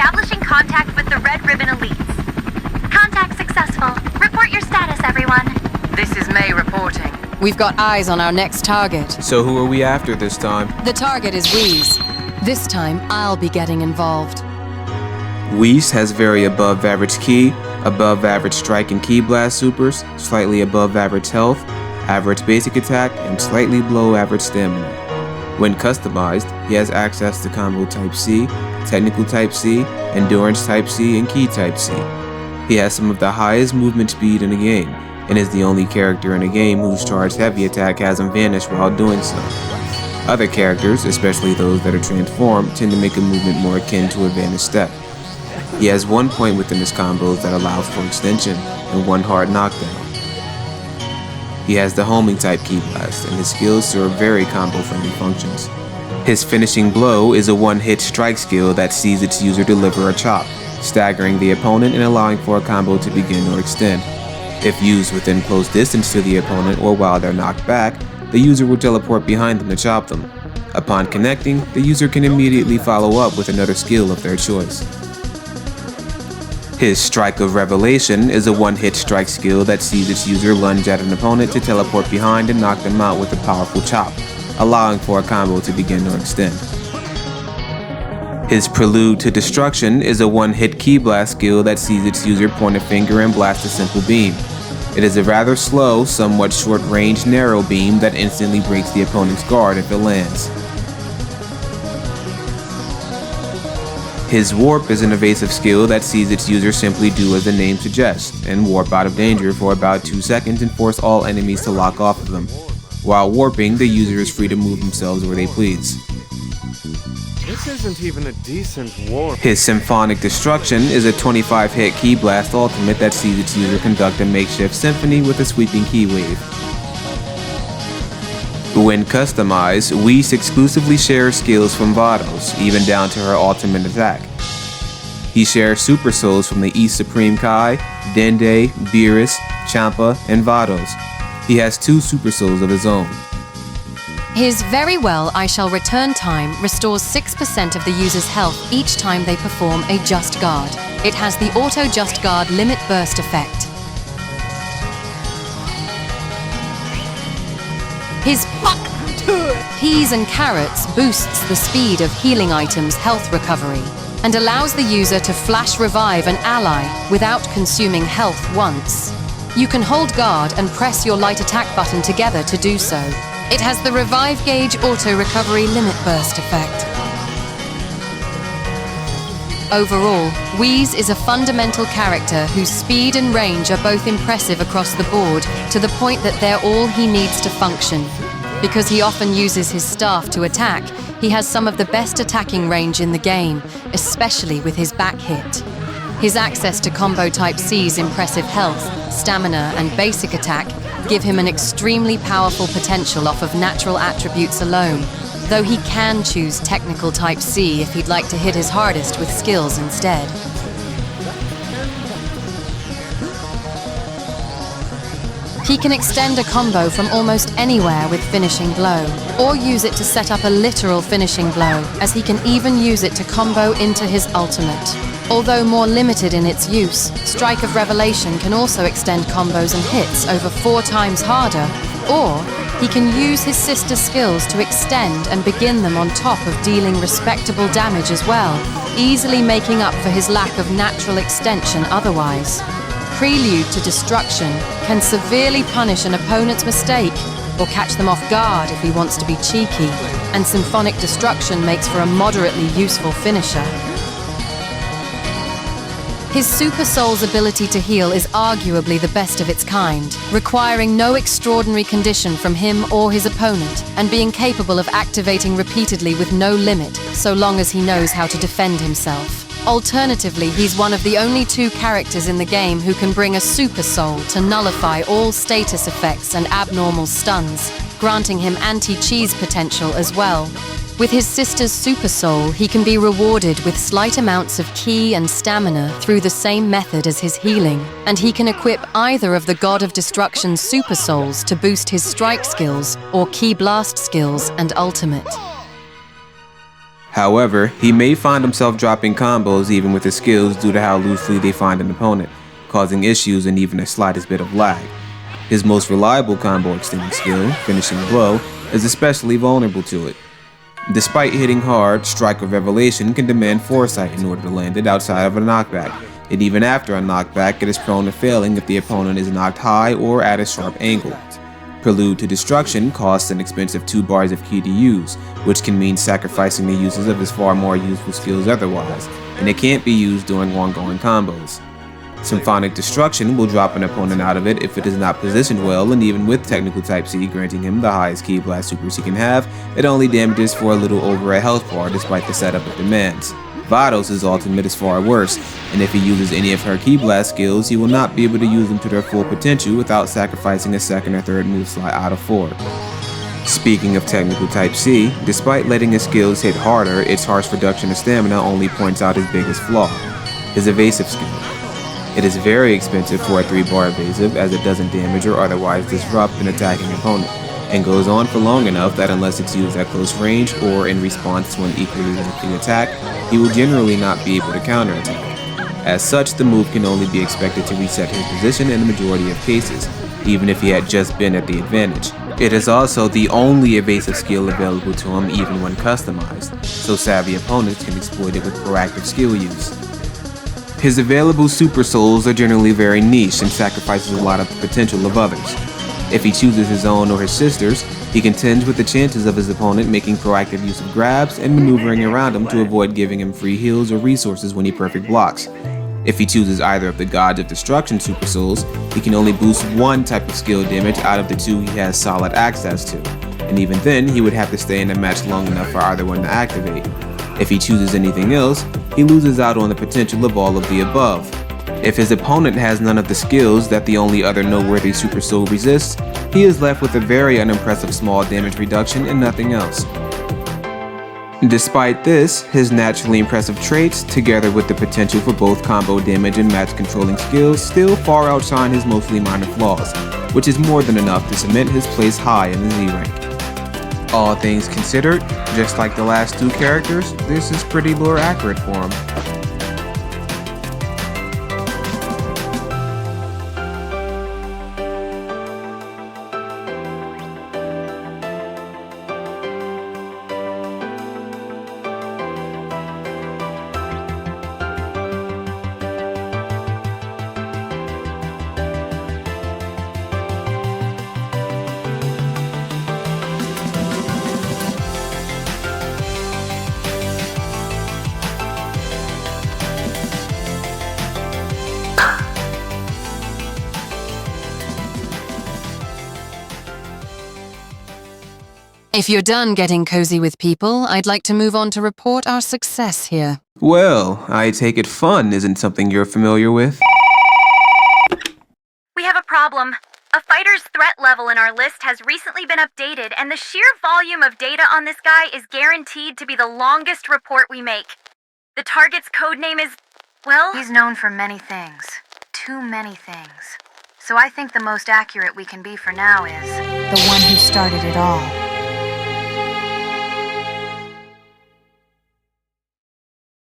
Establishing contact with the Red Ribbon Elites. Contact successful. Report your status, everyone. This is May reporting. We've got eyes on our next target. So who are we after this time? The target is WHIS. This time, I'll be getting involved. WHIS has very above average ki, above average strike and ki blast supers, slightly above average health, average basic attack, and slightly below average stamina. When customized, he has access to combo type C, technical type C, endurance type C, and ki type C. He has some of the highest movement speed in the game, and is the only character in the game whose charged heavy attack hasn't vanished while doing so. Other characters, especially those that are transformed, tend to make a movement more akin to a vanished step. He has 1 point within his combos that allows for extension and 1 hard knockdown. He has the homing type ki blast, and his skills serve very combo-friendly functions. His finishing blow is a 1-hit strike skill that sees its user deliver a chop, staggering the opponent and allowing for a combo to begin or extend. If used within close distance to the opponent or while they're knocked back, the user will teleport behind them to chop them. Upon connecting, the user can immediately follow up with another skill of their choice. His Strike of Revelation is a 1-hit strike skill that sees its user lunge at an opponent to teleport behind and knock them out with a powerful chop, allowing for a combo to begin or extend. His Prelude to Destruction is a 1-hit ki blast skill that sees its user point a finger and blast a simple beam. It is a rather slow, somewhat short-range narrow beam that instantly breaks the opponent's guard if it lands. His Warp is an evasive skill that sees its user simply do as the name suggests, and warp out of danger for about 2 seconds and force all enemies to lock off of them. While warping, the user is free to move themselves where they please. This isn't even a decent warp. His Symphonic Destruction is a 25-hit ki blast ultimate that sees its user conduct a makeshift symphony with a sweeping ki wave. When customized, WHIS exclusively shares skills from Vados, even down to her ultimate attack. He shares Super Souls from the East Supreme Kai, Dende, Beerus, Champa, and Vados. He has 2 Super Souls of his own. His Very Well I Shall Return time restores 6% of the user's health each time they perform a Just Guard. It has the Auto Just Guard Limit Burst effect. His Peas and Carrots boosts the speed of healing items' health recovery and allows the user to flash revive an ally without consuming health once. You can hold guard and press your light attack button together to do so. It has the Revive Gauge Auto Recovery Limit Burst effect. Overall, WHIS is a fundamental character whose speed and range are both impressive across the board to the point that they're all he needs to function. Because he often uses his staff to attack, he has some of the best attacking range in the game, especially with his back hit. His access to Combo Type C's impressive health, stamina, and basic attack give him an extremely powerful potential off of natural attributes alone, though he can choose Technical Type C if he'd like to hit his hardest with skills instead. He can extend a combo from almost anywhere with Finishing Blow, or use it to set up a literal finishing blow, as he can even use it to combo into his ultimate. Although more limited in its use, Strike of Revelation can also extend combos and hits over 4 times harder, or he can use his sister's skills to extend and begin them on top of dealing respectable damage as well, easily making up for his lack of natural extension otherwise. Prelude to Destruction can severely punish an opponent's mistake or catch them off guard if he wants to be cheeky, and Symphonic Destruction makes for a moderately useful finisher. His Super Soul's ability to heal is arguably the best of its kind, requiring no extraordinary condition from him or his opponent, and being capable of activating repeatedly with no limit, so long as he knows how to defend himself. Alternatively, he's one of the only 2 characters in the game who can bring a Super Soul to nullify all status effects and abnormal stuns, granting him anti-cheese potential as well. With his sister's Super Soul, he can be rewarded with slight amounts of ki and stamina through the same method as his healing, and he can equip either of the God of Destruction's Super Souls to boost his strike skills or ki blast skills and ultimate. However, he may find himself dropping combos even with his skills due to how loosely they find an opponent, causing issues and even the slightest bit of lag. His most reliable combo extending skill, Finishing Blow, is especially vulnerable to it. Despite hitting hard, Strike of Revelation can demand foresight in order to land it outside of a knockback, and even after a knockback it is prone to failing if the opponent is knocked high or at a sharp angle. Prelude to Destruction costs an expensive 2 bars of ki to use, which can mean sacrificing the uses of his far more useful skills otherwise, and it can't be used during ongoing combos. Symphonic Destruction will drop an opponent out of it if it is not positioned well, and even with Technical Type C granting him the highest Ki Blast supers he can have, it only damages for a little over a health bar despite the setup it demands. Vados' ultimate is far worse, and if he uses any of her Ki Blast skills, he will not be able to use them to their full potential without sacrificing a second or third move slot out of 4. Speaking of Technical Type C, despite letting his skills hit harder, its harsh reduction of stamina only points out his biggest flaw, his Evasive skill. It is very expensive for a 3-bar evasive as it doesn't damage or otherwise disrupt an attacking opponent, and goes on for long enough that unless it's used at close range or in response to an equally lengthy attack, he will generally not be able to counterattack. As such, the move can only be expected to reset his position in the majority of cases, even if he had just been at the advantage. It is also the only evasive skill available to him even when customized, so savvy opponents can exploit it with proactive skill use. His available Super Souls are generally very niche and sacrifices a lot of the potential of others. If he chooses his own or his sister's, he contends with the chances of his opponent making proactive use of grabs and maneuvering around him to avoid giving him free heals or resources when he perfect blocks. If he chooses either of the Gods of Destruction Super Souls, he can only boost one type of skill damage out of the 2 he has solid access to, and even then he would have to stay in a match long enough for either one to activate. If he chooses anything else, he loses out on the potential of all of the above. If his opponent has none of the skills that the only other noteworthy Super Soul resists, he is left with a very unimpressive small damage reduction and nothing else. Despite this, his naturally impressive traits, together with the potential for both combo damage and match controlling skills, still far outshine his mostly minor flaws, which is more than enough to cement his place high in the Z rank. All things considered, just like the last 2 characters, this is pretty lore accurate for him. If you're done getting cozy with people, I'd like to move on to report our success here. Well, I take it fun isn't something you're familiar with. We have a problem. A fighter's threat level in our list has recently been updated, and the sheer volume of data on this guy is guaranteed to be the longest report we make. The target's codename is, well... He's known for many things. Too many things. So I think the most accurate we can be for now is... the one who started it all.